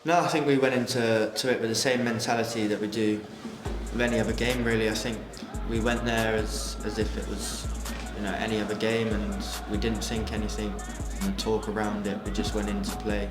No, I think we went into it with the same mentality that we do with any other game, really. I think we went there as if it was, any other game, and we didn't think anything and talk around it. We just went in to play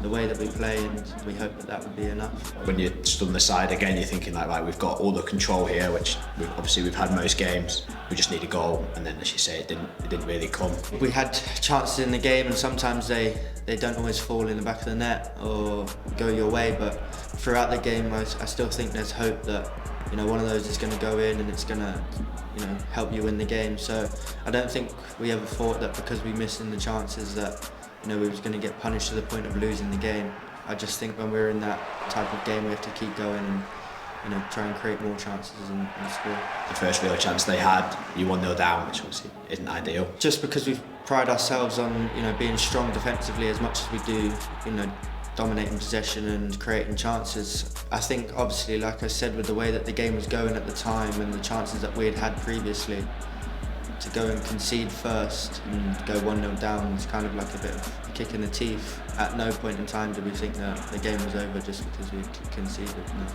the way that we play, and we hope that would be enough. When you stood on the side again, you're thinking like we've got all the control here, which we've had most games. We just need a goal, and then, as you say, it didn't really come. We had chances in the game, and sometimes they don't always fall in the back of the net or go your way. But throughout the game, I still think there's hope that one of those is going to go in, and it's going to help you win the game. So I don't think we ever thought that because we missed in the chances that we was going to get punished to the point of losing the game. I just think when we're in that type of game, we have to keep going and try and create more chances and score. The first real chance they had, you 1-0 down, which obviously isn't ideal. Just because we pride ourselves on being strong defensively as much as we do, dominating possession and creating chances. I think obviously, like I said, with the way that the game was going at the time and the chances that we had previously, to go and concede first and go 1-0 down is kind of like a bit of a kick in the teeth. At no point in time did we think that the game was over just because we conceded. No.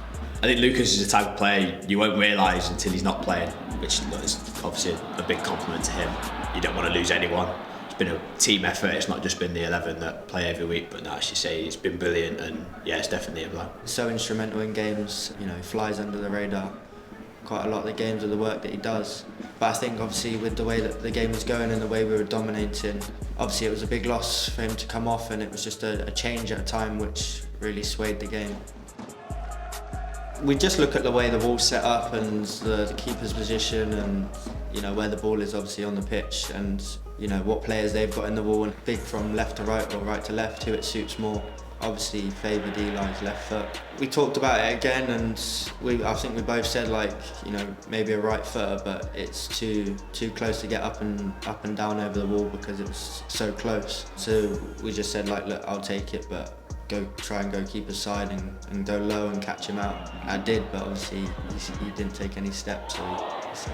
I think Lucas is the type of player you won't realise until he's not playing, which is obviously a big compliment to him. You don't want to lose anyone. It's been a team effort. It's not just been the 11 that play every week, but no, as you say, it's been brilliant, and yeah, it's definitely a blow. So instrumental in games, flies under the radar. Quite a lot of the games are the work that he does. But I think obviously with the way that the game was going and the way we were dominating, obviously it was a big loss for him to come off, and it was just a change at a time which really swayed the game. We just look at the way the wall's set up and the keeper's position, and where the ball is obviously on the pitch, and what players they've got in the wall, and big from left to right or right to left, who it suits more. Obviously favoured Eli's left foot. We talked about it again, and I think we both said maybe a right footer, but it's too close to get up and down over the wall because it's so close. So we just said look, I'll take it, but try and go keeper's side and go low and catch him out. I did, but obviously he didn't take any steps. So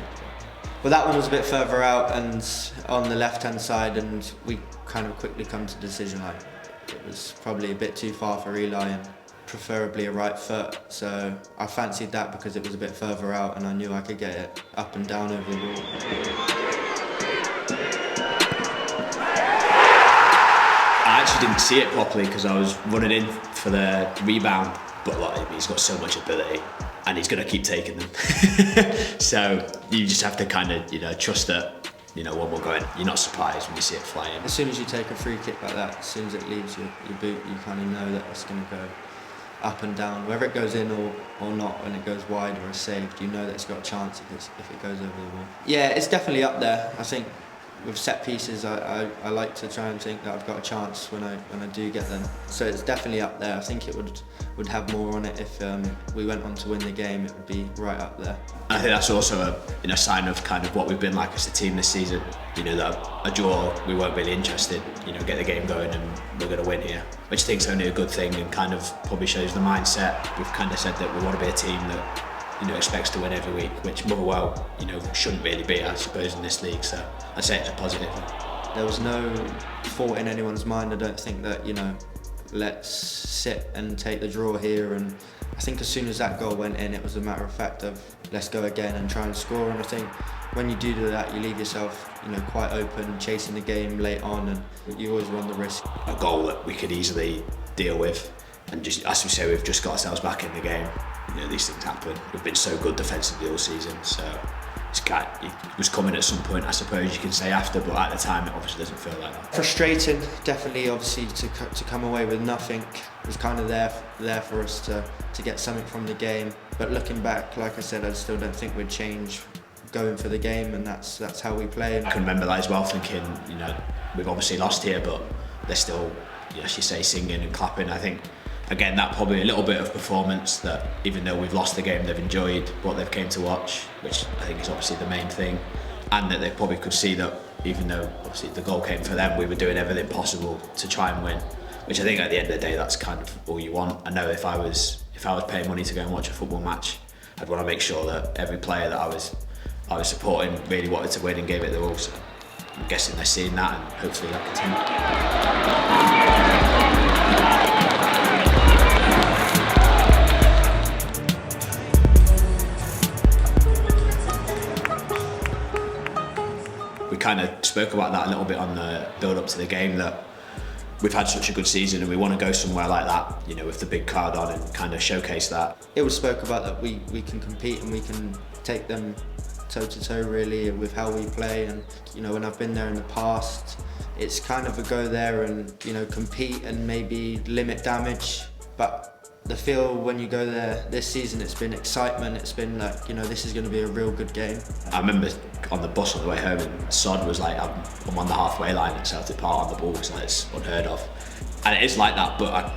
well, that one was a bit further out and on the left-hand side, and we kind of quickly come to the decision it was probably a bit too far for Eli, and preferably a right foot. So I fancied that because it was a bit further out, and I knew I could get it up and down over the wall. I actually didn't see it properly because I was running in for the rebound, but he's got so much ability and he's going to keep taking them. So you just have to kind of trust that when we're going, you're not surprised when you see it flying. As soon as you take a free kick like that, as soon as it leaves your boot, you kind of know that it's going to go up and down. Whether it goes in or not, when it goes wide or is saved, you know that it's got a chance if it goes over the wall. Yeah, it's definitely up there. I think with set pieces, I like to try and think that I've got a chance when I do get them. So it's definitely up there. I think it would have more on it if we went on to win the game. It would be right up there. I think that's also a sign of kind of what we've been like as a team this season. That a draw, we weren't really interested. Get the game going and we're going to win here, which I think is only a good thing and kind of probably shows the mindset. We've kind of said that we want to be a team that expects to win every week, which Motherwell shouldn't really be, I suppose, in this league. So I'd say it's a positive. There was no thought in anyone's mind. I don't think that let's sit and take the draw here, and I think as soon as that goal went in, it was a matter of fact of let's go again and try and score. And I think when you do that, you leave yourself quite open, chasing the game late on, and you always run the risk. A goal that we could easily deal with, and just as we say, we've just got ourselves back in the game. These things happen. We've been so good defensively all season, so it was coming at some point, I suppose you can say after, but at the time it obviously doesn't feel like that. Frustrating, definitely. Obviously to come away with nothing. It was kind of there for us to get something from the game, but looking back, like I said, I still don't think we'd change going for the game, and that's how we play. I can remember that as well, thinking we've obviously lost here, but they're still, as you say, singing and clapping. I think again, that probably a little bit of performance that even though we've lost the game, they've enjoyed what they've came to watch, which I think is obviously the main thing, and that they probably could see that even though obviously the goal came for them, we were doing everything possible to try and win, which I think at the end of the day, that's kind of all you want. I know if I was paying money to go and watch a football match, I'd want to make sure that every player that I was supporting really wanted to win and gave it their all. So I'm guessing they're seeing that, and hopefully that continues. kind of spoke about that a little bit on the build up to the game, that we've had such a good season and we want to go somewhere like that, you know, with the big crowd on and kind of showcase that. It was spoke about that we can compete and we can take them toe to toe really with how we play. And you know, when I've been there in the past, it's kind of a go there and, you know, compete and maybe limit damage. But the feel when you go there this season, it's been excitement. It's been like, you know, this is going to be a real good game. I remember on the bus on the way home, and Sod was like, I'm on the halfway line at Celtic Park on the ball. It's like, it's unheard of. And it is like that, but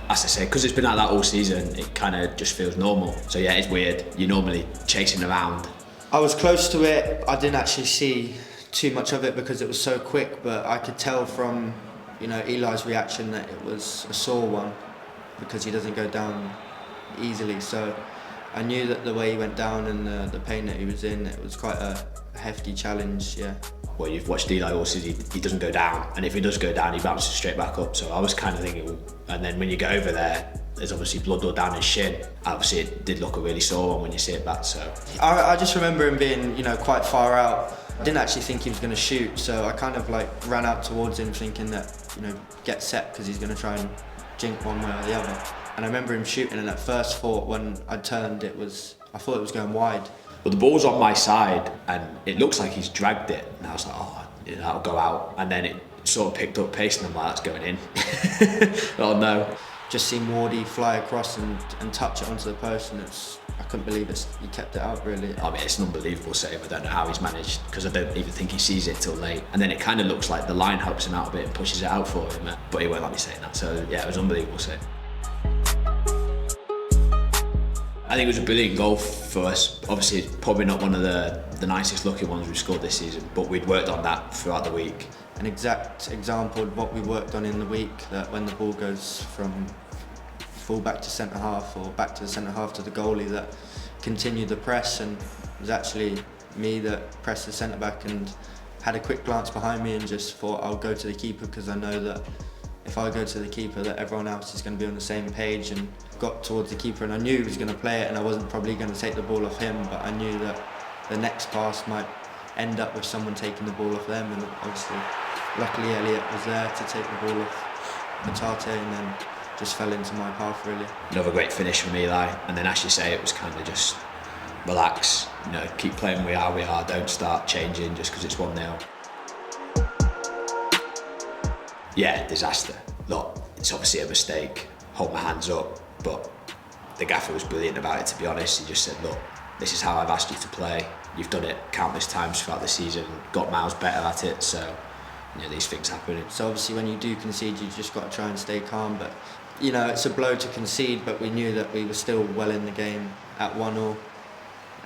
as I say, because it's been like that all season, it kind of just feels normal. So yeah, it's weird. You're normally chasing around. I was close to it. I didn't actually see too much of it because it was so quick, but I could tell from, you know, Eli's reaction that it was a sore one, because he doesn't go down easily. So I knew that the way he went down and the pain that he was in, it was quite a hefty challenge, yeah. Well, you've watched Eli all season, he doesn't go down, and if he does go down, he bounces straight back up. So I was kind of thinking, and then when you go over there, there's obviously blood all down his shin. Obviously it did look a really sore one when you see it back, so. I just remember him being, you know, quite far out. I didn't actually think he was going to shoot, so I kind of like ran out towards him thinking that, you know, get set because he's going to try and jink one way or the other. And I remember him shooting, and at first thought when I turned, I thought it was going wide. Well, the ball's on my side and it looks like he's dragged it, and I was like, oh, yeah, that'll go out. And then it sort of picked up pace and I'm like, that's going in. Oh no. Just seen Wardy fly across and touch it onto the post, and I couldn't believe he kept it out really. I mean, it's an unbelievable save. I don't know how he's managed, because I don't even think he sees it till late. And then it kind of looks like the line helps him out a bit and pushes it out for him, but he won't let me say that. So yeah, it was an unbelievable save. I think it was a brilliant goal for us. Obviously, it's probably not one of the nicest looking ones we've scored this season, but we'd worked on that throughout the week. An exact example of what we worked on in the week, that when the ball goes from full back to centre half, or back to the centre half to the goalie, that continued the press, and it was actually me that pressed the centre back and had a quick glance behind me and just thought I'll go to the keeper, because I know that if I go to the keeper that everyone else is going to be on the same page, and got towards the keeper and I knew he was going to play it, and I wasn't probably going to take the ball off him, but I knew that the next pass might end up with someone taking the ball off them, and obviously luckily Elliot was there to take the ball off Batate, and then just fell into my path really. Another great finish from Eli, and then as you say, it was kind of just relax, you know, keep playing we are, don't start changing just because it's 1-0. Yeah, disaster. Look, it's obviously a mistake, hold my hands up, but the gaffer was brilliant about it, to be honest. He just said, look, this is how I've asked you to play. You've done it countless times throughout the season, got miles better at it, so you know, these things happen. So obviously when you do concede, you just got to try and stay calm, but you know, it's a blow to concede, but we knew that we were still well in the game at 1-1,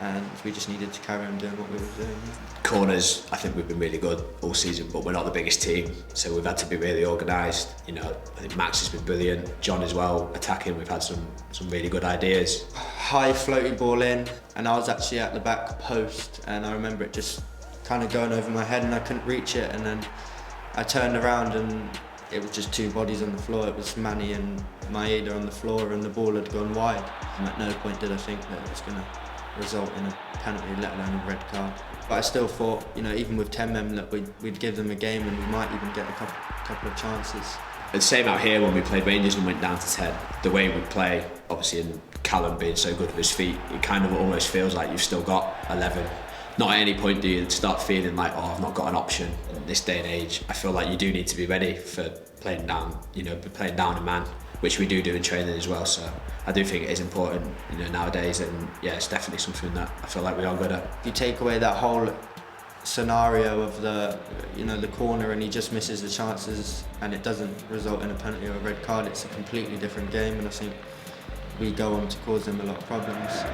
and we just needed to carry on doing what we were doing. Corners, I think we've been really good all season, but we're not the biggest team, so we've had to be really organised. You know, I think Max has been brilliant, John as well, attacking, we've had some really good ideas. High floaty ball in, and I was actually at the back post, and I remember it just kind of going over my head and I couldn't reach it, and then I turned around and it was just two bodies on the floor. It was Manny and Maeda on the floor, and the ball had gone wide. And at no point did I think that it was going to result in a penalty, let alone a red card. But I still thought, you know, even with 10 men, that we'd give them a game and we might even get a couple of chances. The same out here when we played Rangers and went down to 10. The way we play, obviously, and Callum being so good with his feet, it kind of almost feels like you've still got 11. Not at any point do you start feeling like, oh, I've not got an option in this day and age. I feel like you do need to be ready for playing down, you know, playing down a man, which we do in training as well. So I do think it is important, you know, nowadays, and yeah, it's definitely something that I feel like we are good at. If you take away that whole scenario of the corner and he just misses the chances and it doesn't result in a penalty or a red card, it's a completely different game, and I think we go on to cause them a lot of problems.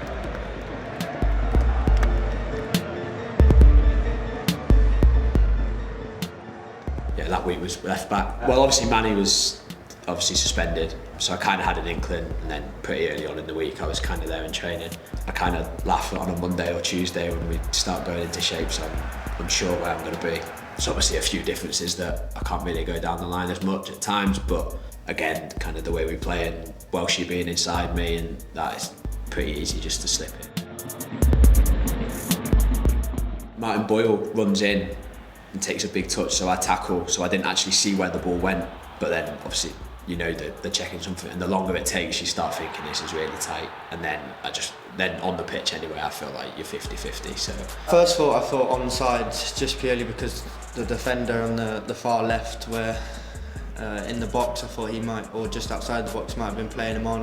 Yeah, that week was left back. Well, obviously Manny was suspended, so I kind of had an inkling, and then pretty early on in the week I was kind of there in training. I kind of laugh on a Monday or Tuesday when we start going into shape, so I'm unsure where I'm going to be. There's obviously a few differences that I can't really go down the line as much at times, but again, kind of the way we play and Welshie being inside me, and that is pretty easy just to slip it. Martin Boyle runs in and takes a big touch, so I tackle, so I didn't actually see where the ball went, but then obviously they're checking something, and the longer it takes you start thinking this is really tight, and then then on the pitch anyway I feel like you're 50-50. So first thought, I thought onside, just purely because the defender on the far left, where in the box I thought he might, or just outside the box, might have been playing him on.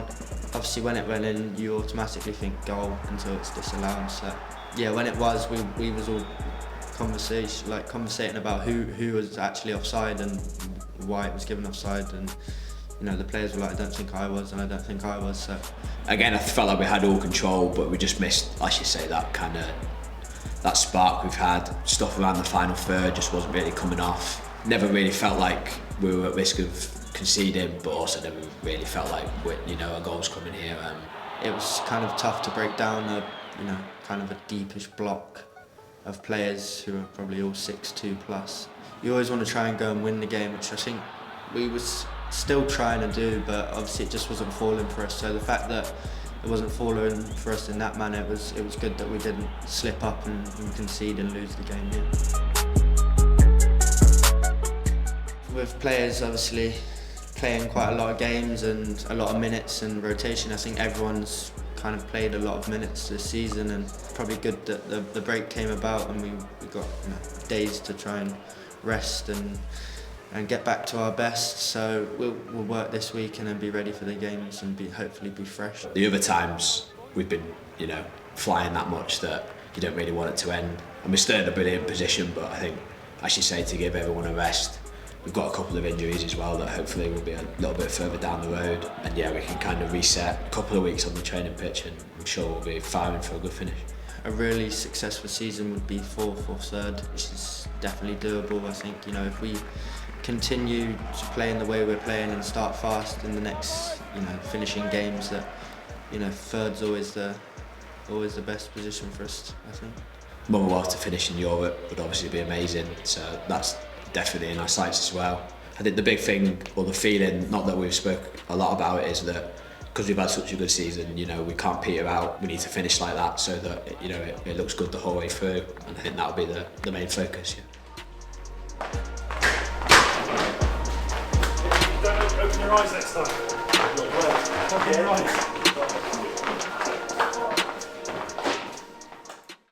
Obviously when it went in you automatically think goal until it's disallowed. So yeah, when it was, we was all conversating about who was actually offside and why it was given offside, and the players were like, I don't think I was, and I don't think I was. So again, I felt like we had all control, but we just missed, I should say, that spark we've had. Stuff around the final third just wasn't really coming off. Never really felt like we were at risk of conceding, but also never really felt like a goal's coming here. It was kind of tough to break down a deepish block of players who are probably all 6'2 plus. You always want to try and go and win the game, which I think we was still trying to do, but obviously it just wasn't falling for us. So the fact that it wasn't falling for us in that manner, it was good that we didn't slip up and concede and lose the game. Yeah. With players obviously playing quite a lot of games and a lot of minutes and rotation, I think everyone's kind of played a lot of minutes this season, and probably good that the break came about and we got days to try and rest and get back to our best. So we'll work this week and then be ready for the games and hopefully be fresh. The other times we've been flying that much that you don't really want it to end, and we're still in a brilliant position, but I think I should say to give everyone a rest. We've got a couple of injuries as well that hopefully will be a little bit further down the road, and yeah, we can kind of reset a couple of weeks on the training pitch, and I'm sure we'll be firing for a good finish. A really successful season would be fourth or third, which is definitely doable. I think if we continue to play in the way we're playing and start fast in the next finishing games, that third's always the best position for us, I think. Motherwell to finish in Europe would obviously be amazing, so that's definitely in our sights as well. I think the big thing, or the feeling, not that we've spoke a lot about it, is that because we've had such a good season, we can't peter out. We need to finish like that so that it looks good the whole way through, and I think that'll be the main focus. Yeah. Don't open your eyes next time. Open your eyes.